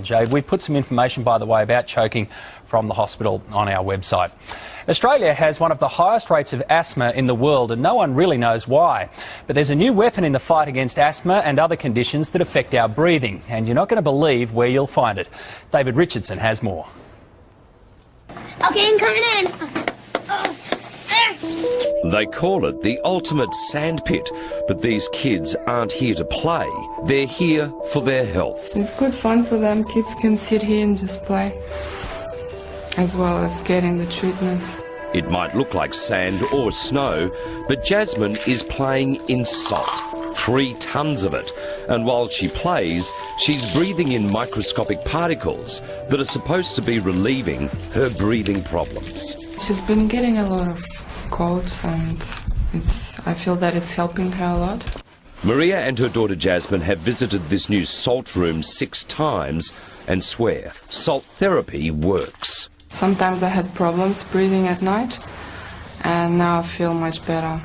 Jade, we put some information, by the way, about choking from the hospital on our website. Australia has one of the highest rates of asthma in the world, and no one really knows why. But there's a new weapon in the fight against asthma and other conditions that affect our breathing, and you're not going to believe where you'll find it. David Richardson has more. Okay, I'm coming in. They call it the ultimate sandpit, but these kids aren't here to play. They're here for their health. It's good fun for them. Kids can sit here and just play, as well as getting the treatment. It might look like sand or snow, but Jasmine is playing in salt. 3 tons of it. And while she plays, she's breathing in microscopic particles that are supposed to be relieving her breathing problems. She's been getting a lot of colds, and I feel that it's helping her a lot. Maria and her daughter Jasmine have visited this new salt room 6 times and swear salt therapy works. Sometimes I had problems breathing at night, and now I feel much better.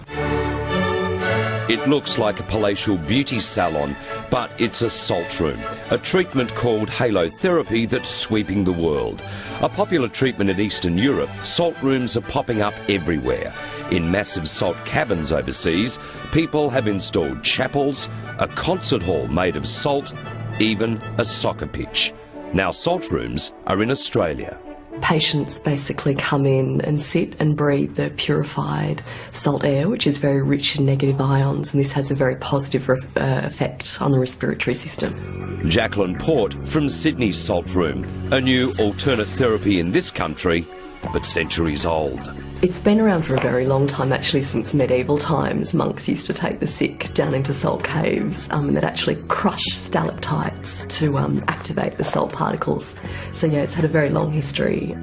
It looks like a palatial beauty salon, but it's a salt room, a treatment called halotherapy that's sweeping the world. A popular treatment in Eastern Europe, salt rooms are popping up everywhere. In massive salt caverns overseas, people have installed chapels, a concert hall made of salt, even a soccer pitch. Now salt rooms are in Australia. Patients basically come in and sit and breathe the purified salt air, which is very rich in negative ions, and this has a very positive effect on the respiratory system. Jacqueline Port from Sydney's Salt Room, a new alternate therapy in this country, but centuries old. It's been around for a very long time, actually since medieval times. Monks used to take the sick down into salt caves and they'd actually crush stalactites to activate the salt particles. So yeah, it's had a very long history.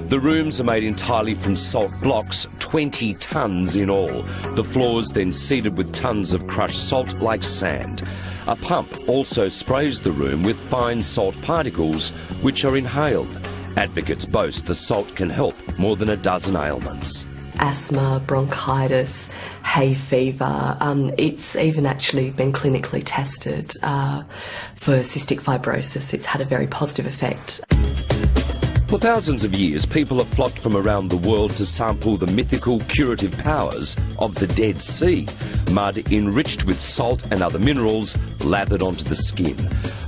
The rooms are made entirely from salt blocks, 20 tonnes in all. The floors then seeded with tonnes of crushed salt like sand. A pump also sprays the room with fine salt particles which are inhaled. Advocates boast the salt can help more than a dozen ailments. Asthma, bronchitis, hay fever. It's even actually been clinically tested for cystic fibrosis. It's had a very positive effect. For thousands of years, people have flocked from around the world to sample the mythical curative powers of the Dead Sea. Mud enriched with salt and other minerals lathered onto the skin.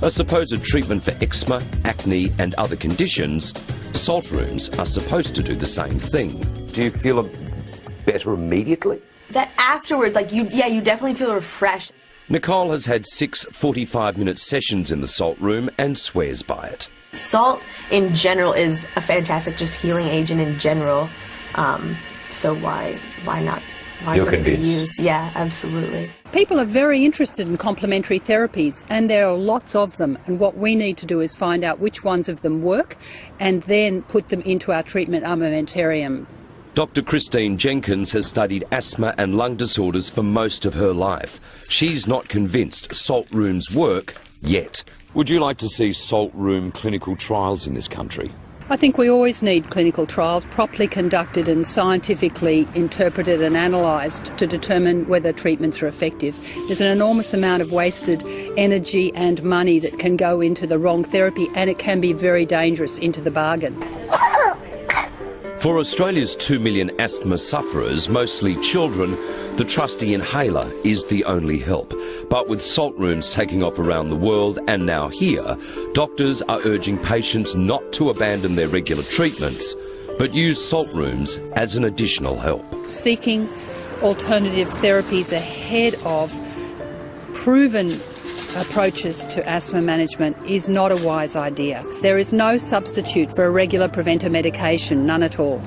A supposed treatment for eczema, acne and other conditions, salt rooms are supposed to do the same thing. Do you feel better immediately? That afterwards, you definitely feel refreshed. Nicole has had 6 45-minute sessions in the salt room and swears by it. Salt in general is a fantastic just healing agent in general. So why not? You're convinced? Use? Yeah, absolutely. People are very interested in complementary therapies, and there are lots of them, and what we need to do is find out which ones of them work and then put them into our treatment armamentarium. Dr. Christine Jenkins has studied asthma and lung disorders for most of her life. She's not convinced salt rooms work yet. Would you like to see salt room clinical trials in this country? I think we always need clinical trials properly conducted and scientifically interpreted and analysed to determine whether treatments are effective. There's an enormous amount of wasted energy and money that can go into the wrong therapy, and it can be very dangerous into the bargain. For Australia's 2 million asthma sufferers, mostly children, the trusty inhaler is the only help. But with salt rooms taking off around the world and now here, doctors are urging patients not to abandon their regular treatments, but use salt rooms as an additional help. Seeking alternative therapies ahead of proven approaches to asthma management is not a wise idea. There is no substitute for a regular preventer medication, none at all.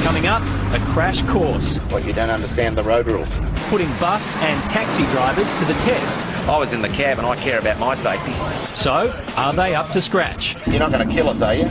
Coming up, a crash course. What, you don't understand the road rules? Putting bus and taxi drivers to the test. I was in the cab and I care about my safety. So, are they up to scratch? You're not going to kill us, are you?